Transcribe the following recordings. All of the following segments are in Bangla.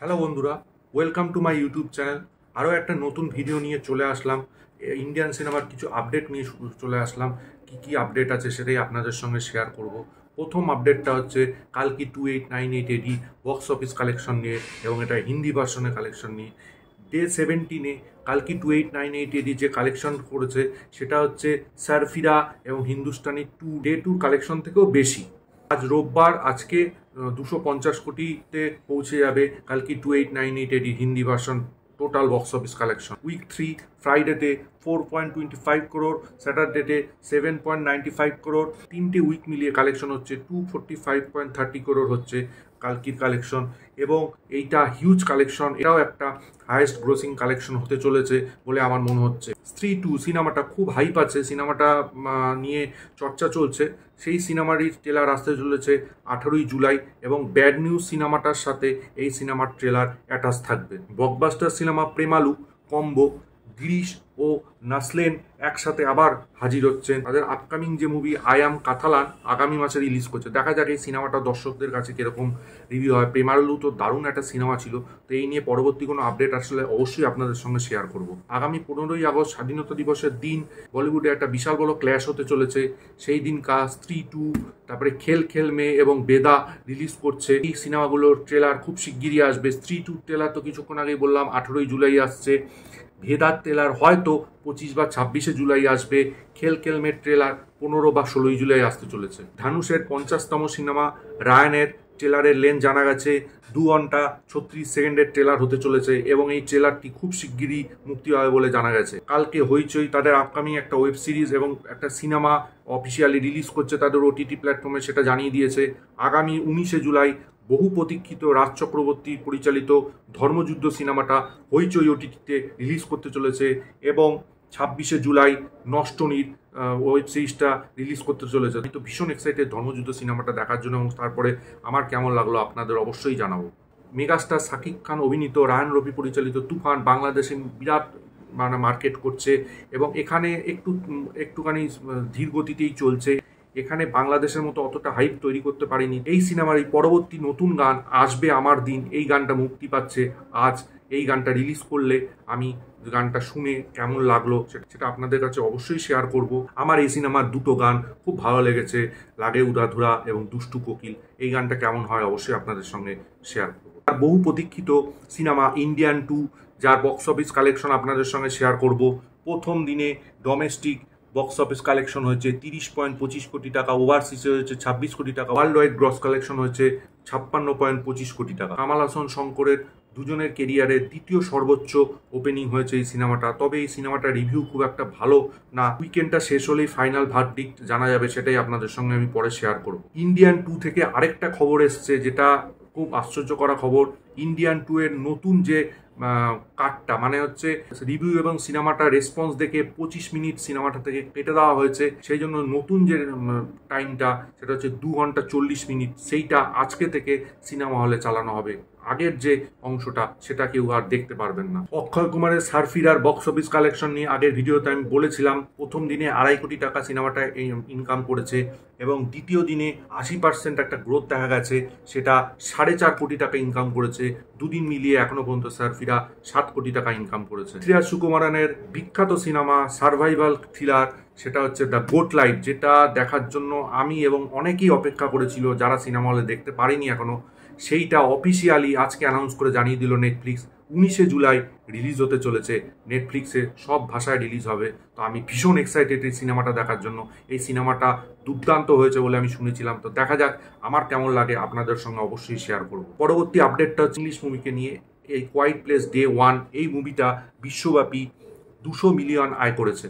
হ্যালো বন্ধুরা, welcome to my YouTube channel. আরও একটা নতুন ভিডিও নিয়ে চলে আসলাম। ইন্ডিয়ান সিনেমার কিছু আপডেট নিয়ে চলে আসলাম। কি কি আপডেট আছে সেটাই আপনাদের সঙ্গে শেয়ার করব। প্রথম আপডেটটা হচ্ছে কালকি 2898 এডি বক্স অফিস কালেকশন নিয়ে এবং এটা হিন্দি ভার্সনের কালেকশন নিয়ে। ডে 17-এ কালকি 2898 এডি যে কালেকশন করেছে সেটা হচ্ছে সারফিরা এবং হিন্দুস্তানি 2 কালেকশন থেকেও বেশি। আজ রোববার, আজকে 250 কোটিতে পৌঁছে যাবে কালকি 2898 AD Hindi version total box office collection. Week 3 ফ্রাইডেতে 4.25 করোড়, স্যাটারডেতে 7.95 করোড়, তিনটে উইক মিলিয়ে কালেকশন হচ্ছে 245.30 করোড় হচ্ছে কালকির কালেকশন। এবং এইটা হিউজ কালেকশন, এটাও একটা হাইয়েস্ট গ্রোসিং কালেকশন হতে চলেছে বলে আমার মনে হচ্ছে। স্ত্রী 2 সিনেমাটা খুব হাইপ আছে, সিনেমাটা নিয়ে চর্চা চলছে। সেই সিনেমারই ট্রেলার আসতে চলেছে 18ই জুলাই এবং ব্যাড নিউজ সিনেমাটার সাথে এই সিনেমার ট্রেলার অ্যাটাচ থাকবে। Blockbuster cinema Premalu combo Girish ও নাসলেন একসাথে আবার হাজির হচ্ছেন। তাদের আপকামিং যে মুভি আই অ্যাম কাতালান আগামী মাসে রিলিজ করছে। দেখা যাক এই সিনেমাটা দর্শকদের কাছে কিরকম রিভিউ হয়। প্রেমালু তো দারুণ একটা সিনেমা ছিল, তো এই নিয়ে পরবর্তী কোনো আপডেট আসলে অবশ্যই আপনাদের সঙ্গে শেয়ার করব। আগামী 15ই আগস্ট স্বাধীনতা দিবসের দিন বলিউডে একটা বিশাল বড় ক্ল্যাশ হতে চলেছে। সেই দিন স্ত্রী 2, তারপরে খেল খেল মেয়ে এবং বেদা রিলিজ করছে। এই সিনেমাগুলোর ট্রেলার খুব শিগগিরই আসবে। স্ত্রী 2 ট্রেলার তো কিছুক্ষণ আগেই বললাম 18ই জুলাই আসছে। ভেদার ট্রেলার হয়তো 25 বা 26শে জুলাই আসবে। খেল খেল মেয়ের ট্রেলার 15 বা 16ই জুলাই আসতে চলেছে। ধানুষের 50তম সিনেমা রায়ানের ট্রেলারের লেন্থ জানা গেছে 2 ঘন্টা 36 সেকেন্ডের ট্রেলার হতে চলেছে এবং এই ট্রেলারটি খুব শিগগিরই মুক্তি হবে বলে জানা গেছে। কালকে হইচই তাদের আপকামিং একটা ওয়েব সিরিজ এবং একটা সিনেমা অফিসিয়ালি রিলিজ করছে তাদের ওটিটি প্ল্যাটফর্মে, সেটা জানিয়ে দিয়েছে। আগামী 19শে জুলাই বহু প্রতীক্ষিত রাজ চক্রবর্তী পরিচালিত ধর্মযুদ্ধ সিনেমাটা হইচই ওটিটিতে রিলিজ করতে চলেছে এবং 26শে জুলাই নষ্টনীর ওয়েব সিরিজটা রিলিজ করতে চলেছে। আমি তো ভীষণ এক্সাইটেড ধর্মযুদ্ধ সিনেমাটা দেখার জন্য এবং তারপরে আমার কেমন লাগলো আপনাদের অবশ্যই জানাবো। মেগাস্টার শাকিব খান অভিনীত রায়ান রফি পরিচালিত তুফান বাংলাদেশে বিরাট মার্কেট করছে এবং এখানে একটুখানি ধীর গতিতেই চলছে। এখানে বাংলাদেশের মতো অতটা হাইপ তৈরি করতে পারিনি। এই সিনেমার এই পরবর্তী নতুন গান আসবে আমার দিন, এই গানটা মুক্তি পাচ্ছে আজ। এই গানটা রিলিজ করলে আমি গানটা শুনে কেমন লাগলো সেটা আপনাদের কাছে অবশ্যই শেয়ার করব। আমার এই সিনেমার দুটো গান খুব ভালো লেগেছে, লাগে উদাধুরা এবং দুষ্টু কোকিল। এই গানটা কেমন হয় অবশ্যই আপনাদের সঙ্গে শেয়ার করব। আর বহু প্রতীক্ষিত সিনেমা ইন্ডিয়ান 2, যার বক্স অফিস কালেকশন আপনাদের সঙ্গে শেয়ার করব। প্রথম দিনে ডোমেস্টিক বক্স অফিস কালেকশন হয়েছে 30.25 কোটি টাকা, ওভারসিসে হয়েছে 26 কোটি টাকা, ওয়ার্ল্ড ওয়াইড গ্রস কালেকশন হয়েছে 56.25 কোটি টাকা। কামাল হাসান শঙ্করের দুজনের কেরিয়ারের দ্বিতীয় সর্বোচ্চ ওপেনিং হয়েছে এই সিনেমাটা। তবে এই সিনেমাটার রিভিউ খুব একটা ভালো না। উইকেন্ডটা শেষ হলেই ফাইনাল ভার্ডিক্ট জানা যাবে, সেটাই আপনাদের সঙ্গে আমি পরে শেয়ার করব। ইন্ডিয়ান 2 থেকে আরেকটা খবর এসছে যেটা খুব আশ্চর্য করা খবর। ইন্ডিয়ান 2 এর নতুন যে কাটটা মানে হচ্ছে রিভিউ এবং সিনেমাটা রেসপন্স দেখে 25 মিনিট সিনেমাটা থেকে কেটে দেওয়া হয়েছে। সেই জন্য নতুন যে টাইমটা সেটা হচ্ছে 2 ঘন্টা 40 মিনিট, সেইটা আজকে থেকে সিনেমা হলে চালানো হবে। আগের যে অংশটা সেটা কেউ আর দেখতে পারবেন না। অক্ষয় কুমারের সারফিরার বক্স অফিস কালেকশন নিয়ে আগের ভিডিওতে আমি বলেছিলাম। প্রথম দিনে 2.5 কোটি টাকা সিনেমাটা ইনকাম করেছে এবং দ্বিতীয় দিনে 80% একটা গ্রোথ দেখা গেছে, সেটা 4.5 কোটি টাকা ইনকাম করেছে। দুদিন মিলিয়ে এখনো পর্যন্ত সারফিরা 7 কোটি টাকা ইনকাম করেছে। শ্রেয়া সুকুমারনের বিখ্যাত সিনেমা সার্ভাইভাল থ্রিলার, সেটা হচ্ছে দ্য গোট লাইট, যেটা দেখার জন্য আমি এবং অনেকেই অপেক্ষা করেছিল যারা সিনেমা হলে দেখতে পারেনি এখনো। সেইটা অফিসিয়ালি আজকে অ্যানাউন্স করে জানিয়ে দিল নেটফ্লিক্স। 19শে জুলাই রিলিজ হতে চলেছে, নেটফ্লিক্সে সব ভাষায় রিলিজ হবে। তো আমি ভীষণ এক্সাইটেড এই সিনেমাটা দেখার জন্য। এই সিনেমাটা দুর্দান্ত হয়েছে বলে আমি শুনেছিলাম, তো দেখা যাক আমার কেমন লাগে, আপনাদের সঙ্গে অবশ্যই শেয়ার করব। পরবর্তী আপডেটটা হচ্ছে ইংলিশ মুভিকে নিয়ে। এই কোয়াইট প্লেস ডে 1 এই মুভিটা বিশ্বব্যাপী 200 মিলিয়ন আয় করেছে।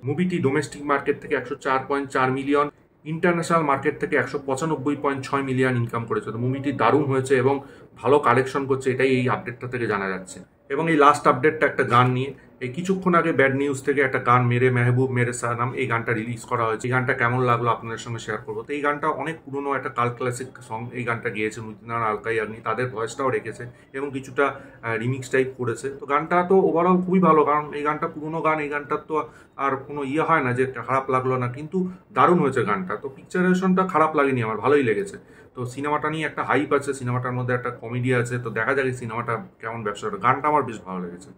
মুভিটি ডোমেস্টিক মার্কেট থেকে 104.4 মিলিয়ন, ইন্টারন্যাশনাল মার্কেট থেকে 195.6 মিলিয়ন ইনকাম করেছে। তো মুভিটি দারুণ হয়েছে এবং ভালো কালেকশন করছে, এটাই এই আপডেটটা থেকে জানা যাচ্ছে। এবং এই লাস্ট আপডেটটা একটা গান নিয়ে। এই কিছুক্ষণ আগে ব্যাড নিউজ থেকে একটা গান মেরে মেহবুব মেরে সানাম, এই গানটা রিলিজ করা হয়েছে। এই গানটা কেমন লাগলো আপনাদের সঙ্গে শেয়ার করবো। তো এই গানটা অনেক পুরনো একটা কাল ক্লাসিক সং। এই গানটা গিয়েছে নুতনার আলকাই আগ্নি, তাদের ভয়েসটাও রেখেছে এবং কিছুটা রিমিক্স টাইপ করেছে। তো গানটা তো ওভারঅল খুবই ভালো, কারণ এই গানটা পুরনো গান, এই গানটার তো আর কোনো হয় না যে খারাপ লাগলো না, কিন্তু দারুণ হয়েছে গানটা। তো পিকচারেশনটা খারাপ লাগেনি, আমার ভালোই লেগেছে। তো সিনেমাটা নিয়ে একটা হাইপ আছে, সিনেমাটার মধ্যে একটা কমেডি আছে, তো দেখা যাক এই সিনেমাটা কেমন ব্যবসা করে। গানটা আমার বেশ ভালো লেগেছে।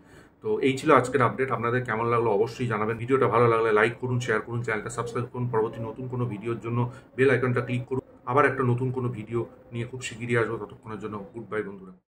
তো এই ছিল আজকের আপডেট। আপনাদের কেমন লাগলো অবশ্যই জানাবেন। ভিডিওটা ভালো লাগলে লাইক করুন, শেয়ার করুন, চ্যানেলটা সাবস্ক্রাইব করুন। পরবর্তী নতুন কোনো ভিডিওর জন্য বেল আইকনটা ক্লিক করুন। আবার একটা নতুন কোনো ভিডিও নিয়ে খুব শিগগিরই আসবো। ততক্ষণের জন্য গুড বাই বন্ধুরা।